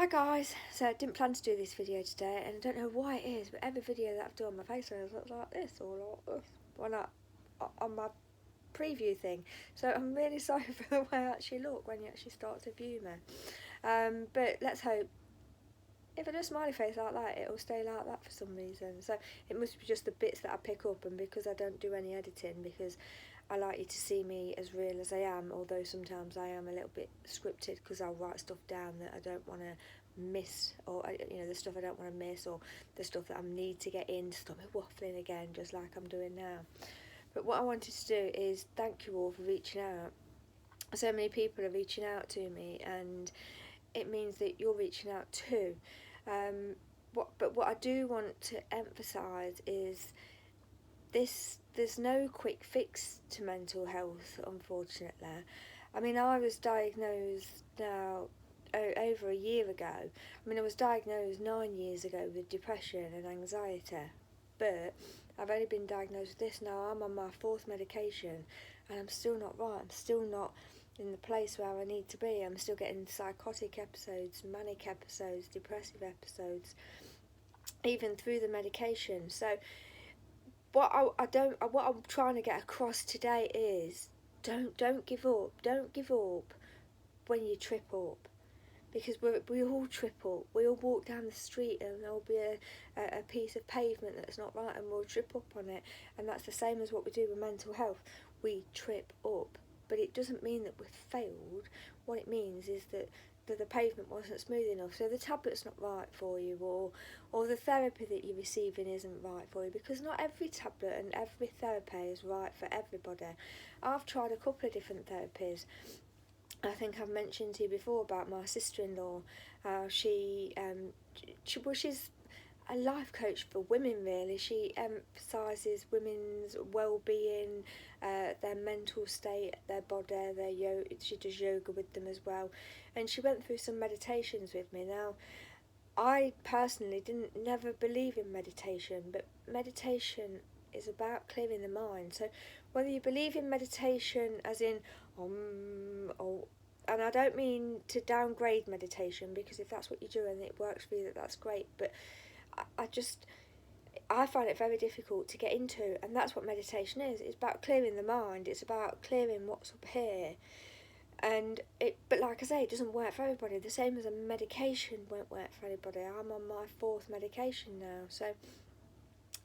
Guys, so I didn't plan to do this video today, and I don't know why it is, but every video that I've done, my face looks like this or like this when on my preview thing. So I'm really sorry for the way I actually look when you actually start to view me. But let's hope if I do a smiley face like that, it'll stay like that for some reason. So it must be just the bits that I pick up, and because I don't do any editing, because I like you to see me as real as I am, although sometimes I am a little bit scripted because I'll write stuff down that I don't want to miss, or the stuff I don't want to miss, or the stuff that I need to get in to stop me waffling again, just like I'm doing now. But what I wanted to do is thank you all for reaching out. So many people are reaching out to me, and it means that you're reaching out too. What I do want to emphasise is there's no quick fix to mental health, unfortunately. I mean, I was diagnosed now over a year ago. I mean, I was diagnosed 9 years ago with depression and anxiety, but I've only been diagnosed with this now. I'm on my 4th medication, and I'm still not right. I'm still not in the place where I need to be. I'm still getting psychotic episodes, manic episodes, depressive episodes, even through the medication. So what I'm trying to get across today is don't give up. Don't give up when you trip up, because we all trip up. We all walk down the street and there'll be a piece of pavement that's not right, and we'll trip up on it. And that's the same as what we do with mental health. We trip up, but it doesn't mean that we've failed. What it means is that the pavement wasn't smooth enough, so the tablet's not right for you, or the therapy that you're receiving isn't right for you, because not every tablet and every therapy is right for everybody. I've tried a couple of different therapies. I think I've mentioned to you before about my sister-in-law. She's a life coach for women, really. She emphasises women's well-being, their mental state, their body, she does yoga with them as well. And she went through some meditations with me. Now, I personally never believe in meditation, but meditation is about clearing the mind. So whether you believe in meditation as in and I don't mean to downgrade meditation, because if that's what you do and it works for you, that's great, but I find it very difficult to get into, and that's what meditation is. It's about clearing the mind. It's about clearing what's up here, but like I say, it doesn't work for everybody. The same as a medication won't work for everybody. I'm on my 4th medication now, so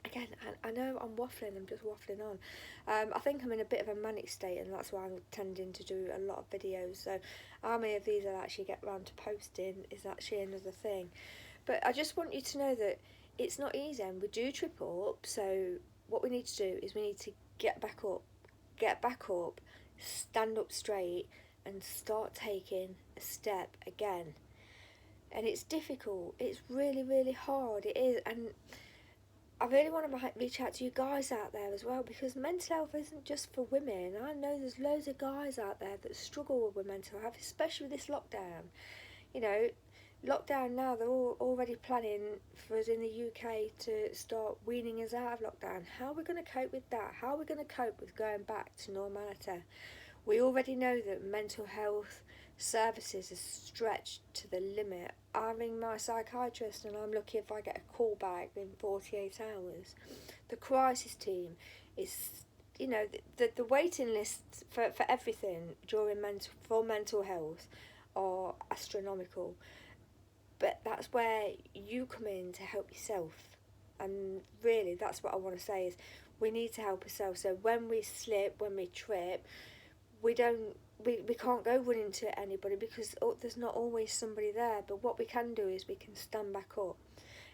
again, I know I'm waffling. I'm just waffling on. I think I'm in a bit of a manic state, and that's why I'm tending to do a lot of videos. So how many of these I'll actually get around to posting is actually another thing. But I just want you to know that it's not easy, and we do trip up. So what we need to do is we need to get back up, stand up straight, and start taking a step again. And it's difficult. It's really, really hard. It is. And I really want to reach out to you guys out there as well, because mental health isn't just for women. I know there's loads of guys out there that struggle with mental health, especially with this lockdown. Lockdown now, they're all already planning for us in the UK to start weaning us out of lockdown. How are we going to cope with that? How are we going to cope with going back to normality? We already know that mental health services are stretched to the limit. I ring my psychiatrist and I'm lucky if I get a call back in 48 hours. The crisis team is, the waiting lists for everything for mental health are astronomical. But that's where you come in to help yourself. And really, that's what I want to say is we need to help ourselves. So when we slip, when we trip, we can't go running to anybody, because there's not always somebody there. But what we can do is we can stand back up.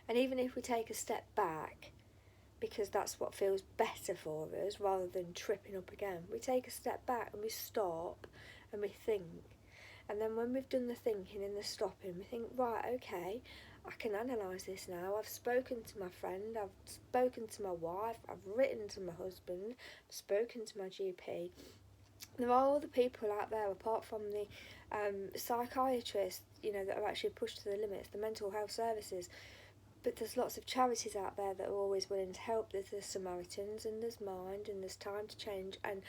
And even if we take a step back, because that's what feels better for us rather than tripping up again, we take a step back and we stop and we think. And then when we've done the thinking and the stopping, we think, right, okay, I can analyse this now. I've spoken to my friend, I've spoken to my wife, I've written to my husband, I've spoken to my GP. There are other people out there apart from the psychiatrists, that are actually pushed to the limits, the mental health services. But there's lots of charities out there that are always willing to help. There's the Samaritans, and there's Mind, and there's Time to Change, and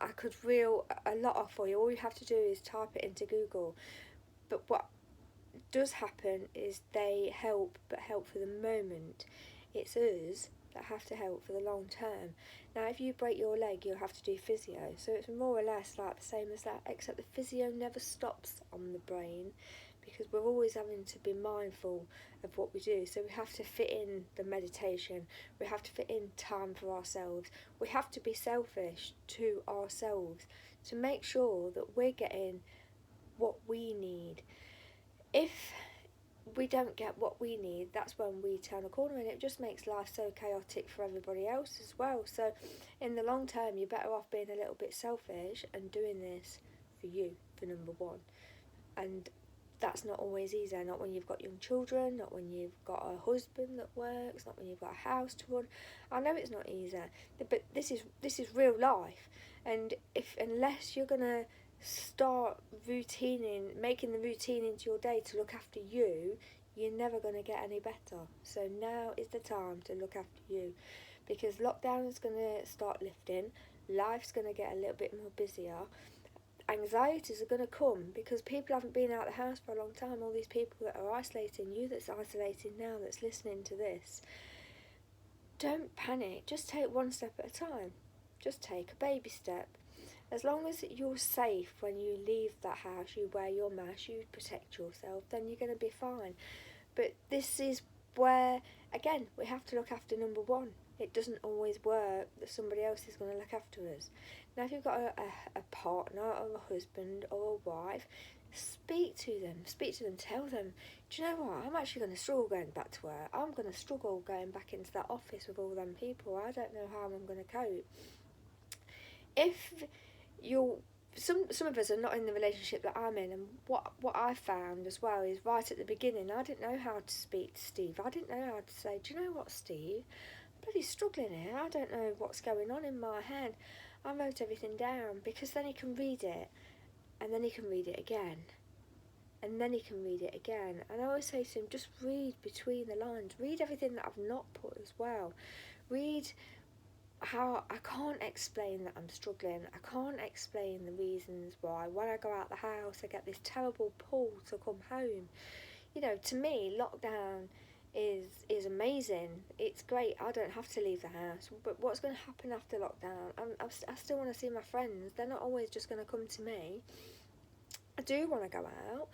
I could reel a lot off for you. All you have to do is type it into Google. But does happen is they help, but help for the moment. It's us that have to help for the long term. Now, if you break your leg, you'll have to do physio. So it's more or less like the same as that, except the physio never stops on the brain, because we're always having to be mindful of what we do. So we have to fit in the meditation, we have to fit in time for ourselves, we have to be selfish to ourselves to make sure that we're getting what we need. If we don't get what we need, that's when we turn a corner, and it just makes life so chaotic for everybody else as well. So in the long term, you're better off being a little bit selfish and doing this for you, for number one. And that's not always easy, not when you've got young children, not when you've got a husband that works, not when you've got a house to run. I know it's not easy, but this is real life. And unless you're gonna start making the routine into your day to look after you, you're never going to get any better. So now is the time to look after you, because lockdown is going to start lifting, life's going to get a little bit more busier, anxieties are going to come because people haven't been out of the house for a long time. All these people that are isolating, you that's isolating now, that's listening to this, don't panic, just take one step at a time, just take a baby step. As long as you're safe when you leave that house, you wear your mask, you protect yourself, then you're going to be fine. But this is where, again, we have to look after number one. It doesn't always work that somebody else is going to look after us. Now, if you've got a partner or a husband or a wife, speak to them, tell them, do you know what, I'm actually going to struggle going back to work. I'm going to struggle going back into that office with all them people. I don't know how I'm going to cope. If some of us are not in the relationship that I'm in, and what I found as well is right at the beginning, I didn't know how to speak to Steve. I didn't know how to say, do you know what, Steve, I'm bloody struggling here, I don't know what's going on in my head. I wrote everything down, because then he can read it, and then he can read it again, and then he can read it again. And I always say to him, just read between the lines, read everything that I've not put as well, read how I can't explain that I'm struggling. I can't explain the reasons why. When I go out the house, I get this terrible pull to come home. You know, to me, lockdown is amazing. It's great. I don't have to leave the house. But what's going to happen after lockdown? I still want to see my friends. They're not always just going to come to me. I do want to go out,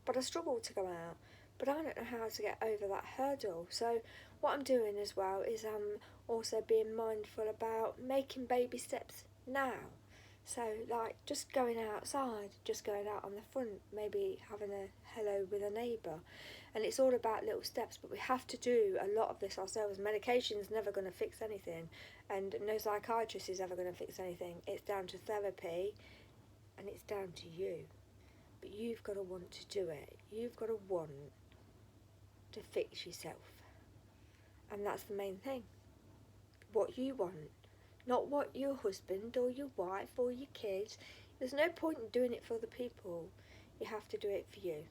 but I struggle to go out. But I don't know how to get over that hurdle. So what I'm doing as well is I'm also being mindful about making baby steps now. So like just going outside, just going out on the front, maybe having a hello with a neighbour. And it's all about little steps, but we have to do a lot of this ourselves. Medication's never going to fix anything, and no psychiatrist is ever going to fix anything. It's down to therapy, and it's down to you. But you've got to want to do it. You've got to want to fix yourself. And that's the main thing. What you want. Not what your husband or your wife or your kids. There's no point in doing it for other people. You have to do it for you.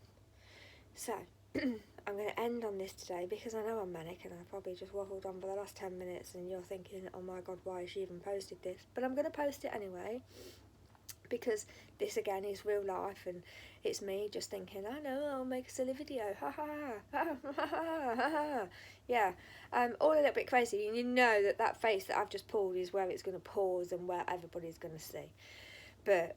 So, I'm going to end on this today because I know I'm manic and I probably just waffled on for the last 10 minutes and you're thinking, oh my god, why has she even posted this? But I'm going to post it anyway, because this again is real life and it's me just thinking, I know, I'll make a silly video, ha ha ha ha ha ha ha. Yeah, all a little bit crazy, and you know that face that I've just pulled is where it's going to pause and where everybody's going to see. But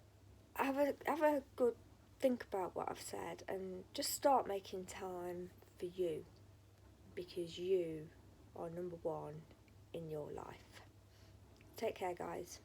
have a good think about what I've said and just start making time for you, because you are number one in your life. Take care, guys.